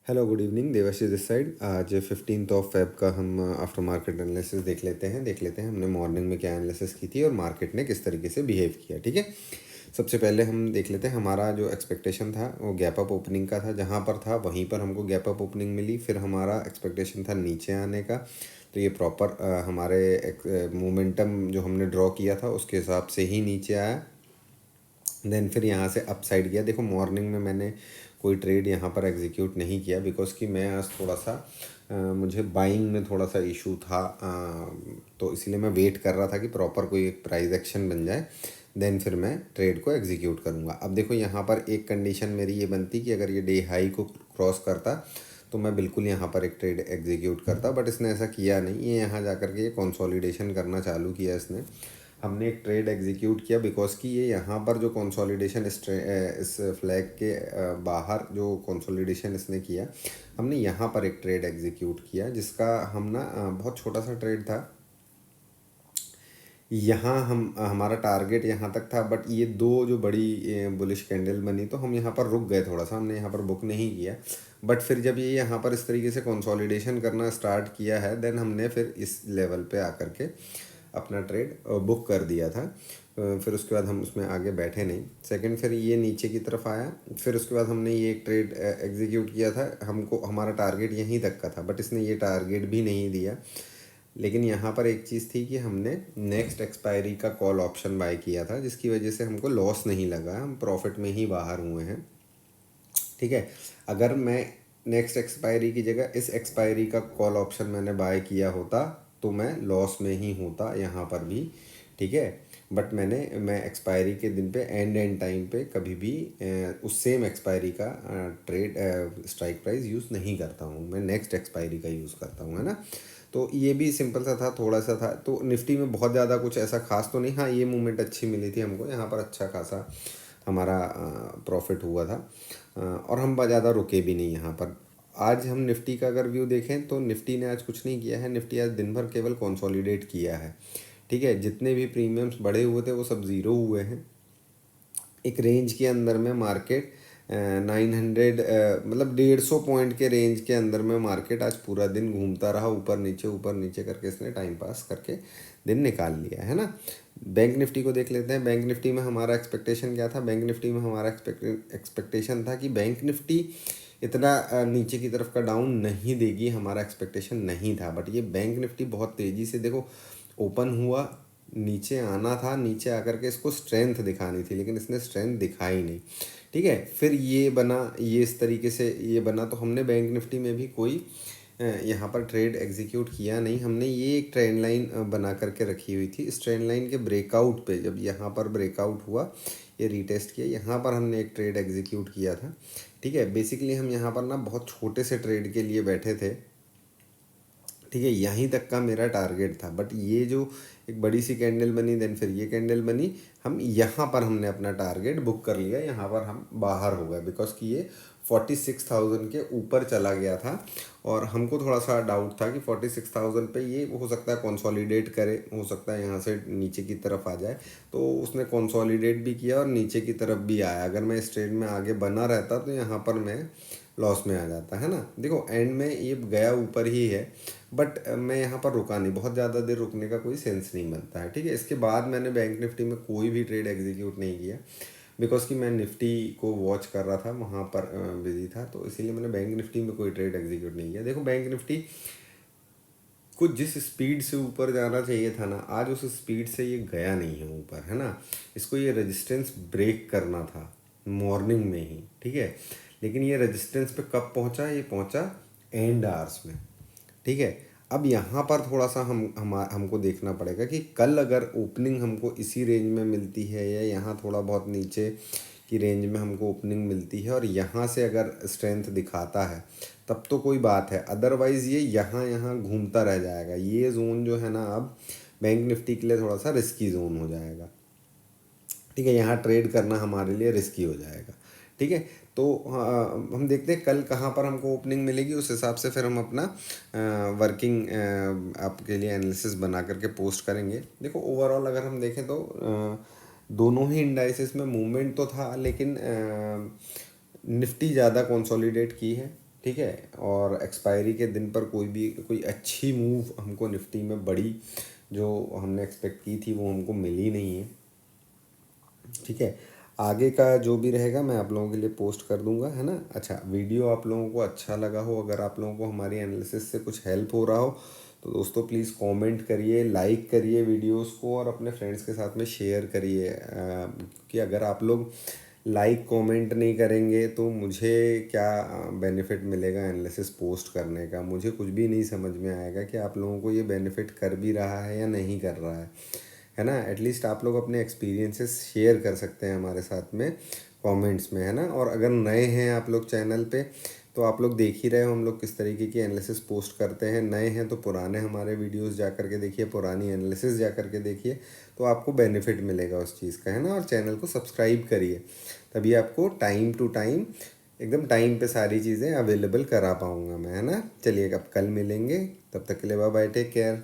Hello good evening, Debashish this side. आज 15th of Feb का हम आफ्टर मार्केट एनालिसिस देख लेते हैं हमने मॉर्निंग में क्या एनालिसिस की थी और मार्केट ने किस तरीके से बिहेव किया। ठीक है, सबसे पहले हम देख लेते हैं हमारा जो एक्सपेक्टेशन था वो गैप अप ओपनिंग का था। जहाँ पर था वहीं पर हमको गैप अप ओपनिंग मिली। फिर हमारा एक्सपेक्टेशन था नीचे आने का, तो ये प्रॉपर हमारे मोमेंटम जो हमने ड्रॉ किया था उसके हिसाब से ही नीचे आया। देन फिर यहाँ से अप साइड गया। देखो मॉर्निंग में मैंने कोई ट्रेड यहाँ पर एग्जीक्यूट नहीं किया बिकॉज कि मैं आज थोड़ा सा मुझे बाइंग में थोड़ा सा इशू था, तो इसीलिए मैं वेट कर रहा था कि प्रॉपर कोई एक प्राइस एक्शन बन जाए, देन फिर मैं ट्रेड को एग्जीक्यूट करूँगा। अब देखो यहाँ पर एक कंडीशन मेरी ये बनती कि अगर ये डे हाई को क्रॉस करता तो मैं बिल्कुल यहाँ पर एक ट्रेड एग्जीक्यूट करता, बट इसने ऐसा किया नहीं। ये यहाँ जा कर के ये कंसोलिडेशन करना चालू किया इसने। हमने एक ट्रेड एग्जीक्यूट किया बिकॉज कि ये यहाँ पर जो कंसोलिडेशन इस फ्लैग के बाहर जो कंसोलिडेशन इसने किया, हमने यहाँ पर एक ट्रेड एग्जीक्यूट किया जिसका हम ना बहुत छोटा सा ट्रेड था। यहाँ हम हमारा टारगेट यहाँ तक था, बट ये दो जो बड़ी बुलिश कैंडल बनी तो हम यहाँ पर रुक गए थोड़ा सा, हमने यहाँ पर बुक नहीं किया। बट फिर जब ये यहाँ पर इस तरीके से कंसोलिडेशन करना स्टार्ट किया है, देन हमने फिर इस लेवल पे आकर के अपना ट्रेड बुक कर दिया था। फिर उसके बाद हम उसमें आगे बैठे नहीं। सेकंड, फिर ये नीचे की तरफ आया, फिर उसके बाद हमने ये एक ट्रेड एग्जीक्यूट किया था। हमको हमारा टारगेट यहीं तक का था, बट इसने ये टारगेट भी नहीं दिया। लेकिन यहाँ पर एक चीज़ थी कि हमने नेक्स्ट एक्सपायरी का कॉल ऑप्शन बाय किया था, जिसकी वजह से हमको लॉस नहीं लगा, हम प्रॉफिट में ही बाहर हुए हैं। ठीक है, अगर मैं नेक्स्ट एक्सपायरी की जगह इस एक्सपायरी का कॉल ऑप्शन मैंने बाय किया होता तो मैं लॉस में ही होता यहाँ पर भी। ठीक है, बट मैं एक्सपायरी के दिन पे एंड टाइम पे कभी भी उस सेम एक्सपायरी का ट्रेड स्ट्राइक प्राइस यूज़ नहीं करता हूँ, मैं नेक्स्ट एक्सपायरी का यूज़ करता हूँ, है ना। तो ये भी सिंपल सा था, थोड़ा सा था। तो निफ्टी में बहुत ज़्यादा कुछ ऐसा खास तो नहीं। हाँ, ये मूवमेंट अच्छी मिली थी हमको, यहाँ पर अच्छा खासा हमारा प्रॉफिट हुआ था, और हम ज़्यादा रुके भी नहीं यहाँ पर। आज हम निफ्टी का अगर व्यू देखें तो निफ्टी ने आज कुछ नहीं किया है। निफ्टी आज दिन भर केवल कंसोलिडेट किया है। ठीक है, जितने भी प्रीमियम्स बढ़े हुए थे वो सब ज़ीरो हुए हैं। एक रेंज के अंदर में मार्केट 900 मतलब 150 पॉइंट के रेंज के अंदर में मार्केट आज पूरा दिन घूमता रहा, ऊपर नीचे करके इसने टाइम पास करके दिन निकाल लिया, है ना। बैंक निफ्टी को देख लेते हैं। बैंक निफ्टी में हमारा एक्सपेक्टेशन क्या था? बैंक निफ्टी में हमारा एक्सपेक्टेशन था कि बैंक निफ्टी इतना नीचे की तरफ का डाउन नहीं देगी, हमारा एक्सपेक्टेशन नहीं था। बट ये बैंक निफ्टी बहुत तेज़ी से देखो ओपन हुआ, नीचे आना था, नीचे आकर के इसको स्ट्रेंथ दिखानी थी, लेकिन इसने स्ट्रेंथ दिखाई नहीं। ठीक है, फिर ये बना, ये इस तरीके से ये बना, तो हमने बैंक निफ्टी में भी कोई यहाँ पर ट्रेड एग्जीक्यूट किया नहीं। हमने ये एक ट्रेंड लाइन बना करके रखी हुई थी। इस ट्रेंड लाइन के ब्रेकआउट पे जब यहाँ पर ब्रेकआउट हुआ, ये रीटेस्ट किया, यहाँ पर हमने एक ट्रेड एग्जीक्यूट किया था। ठीक है, बेसिकली हम यहाँ पर ना बहुत छोटे से ट्रेड के लिए बैठे थे। ठीक है, यहीं तक का मेरा टारगेट था, बट ये जो एक बड़ी सी कैंडल बनी, देन फिर ये कैंडल बनी, हम यहाँ पर हमने अपना टारगेट बुक कर लिया, यहाँ पर हम बाहर हो गए बिकॉज कि ये 46,000 के ऊपर चला गया था। और हमको थोड़ा सा डाउट था कि 46,000 पे ये हो सकता है कंसोलिडेट करे, हो सकता है यहाँ से नीचे की तरफ आ जाए। तो उसने कंसोलिडेट भी किया और नीचे की तरफ भी आया। अगर मैं इस ट्रेड में आगे बना रहता तो यहाँ पर मैं लॉस में आ जाता, है ना। देखो एंड में ये गया ऊपर ही है, बट मैं यहाँ पर रुका नहीं, बहुत ज़्यादा देर रुकने का कोई सेंस नहीं बनता है। ठीक है, इसके बाद मैंने बैंक निफ्टी में कोई भी ट्रेड एग्जीक्यूट नहीं किया बिकॉज कि मैं निफ्टी को वॉच कर रहा था, वहाँ पर बिजी था, तो इसीलिए मैंने बैंक निफ्टी में कोई ट्रेड एग्जीक्यूट नहीं किया। देखो बैंक निफ्टी को जिस स्पीड से ऊपर जाना चाहिए था ना, आज उस स्पीड से ये गया नहीं है ऊपर, है ना। इसको ये रेजिस्टेंस ब्रेक करना था मॉर्निंग में ही। ठीक है, लेकिन ये रेजिस्टेंस पे कब पहुंचा? ये पहुंचा एंड आवर्स में। ठीक है, अब यहाँ पर थोड़ा सा हमको देखना पड़ेगा कि कल अगर ओपनिंग हमको इसी रेंज में मिलती है या यहाँ थोड़ा बहुत नीचे की रेंज में हमको ओपनिंग मिलती है और यहाँ से अगर स्ट्रेंथ दिखाता है तब तो कोई बात है, अदरवाइज़ ये यहाँ यहाँ घूमता रह जाएगा। ये जोन जो है ना अब बैंक निफ्टी के लिए थोड़ा सा रिस्की जोन हो जाएगा। ठीक है, यहाँ ट्रेड करना हमारे लिए रिस्की हो जाएगा। ठीक है, तो हम देखते हैं कल कहाँ पर हमको ओपनिंग मिलेगी, उस हिसाब से फिर हम अपना वर्किंग आपके लिए एनालिसिस बना करके पोस्ट करेंगे। देखो ओवरऑल अगर हम देखें तो दोनों ही इंडाइसेस में मूवमेंट तो था, लेकिन निफ्टी ज़्यादा कंसोलिडेट की है। ठीक है। और एक्सपायरी के दिन पर कोई अच्छी मूव हमको निफ्टी में बड़ी जो हमने एक्सपेक्ट की थी वो हमको मिली नहीं है, ठीक है। आगे का जो भी रहेगा मैं आप लोगों के लिए पोस्ट कर दूंगा, है ना। अच्छा, वीडियो आप लोगों को अच्छा लगा हो, अगर आप लोगों को हमारी एनालिसिस से कुछ हेल्प हो रहा हो तो दोस्तों प्लीज़ कमेंट करिए, लाइक करिए वीडियोस को और अपने फ्रेंड्स के साथ में शेयर करिए, कि अगर आप लोग लाइक कमेंट नहीं करेंगे तो मुझे क्या बेनिफिट मिलेगा एनालिसिस पोस्ट करने का। मुझे कुछ भी नहीं समझ में आएगा कि आप लोगों को ये बेनिफिट कर भी रहा है या नहीं कर रहा है ना। एटलीस्ट आप लोग अपने एक्सपीरियंसेस शेयर कर सकते हैं हमारे साथ में कमेंट्स में, है ना। और अगर नए हैं आप लोग चैनल पे तो आप लोग देख ही रहे हो हम लोग किस तरीके की एनालिसिस पोस्ट करते हैं। नए हैं तो पुराने हमारे वीडियोस जा कर के देखिए, पुरानी एनालिसिस जा कर के देखिए, तो आपको बेनिफिट मिलेगा उस चीज़ का, है ना। और चैनल को सब्सक्राइब करिए, तभी आपको टाइम टू टाइम एकदम टाइम पे सारी चीज़ें अवेलेबल करा पाऊँगा मैं, है ना। चलिए अब कल मिलेंगे, तब तक के लिए बाय बाय, टेक केयर।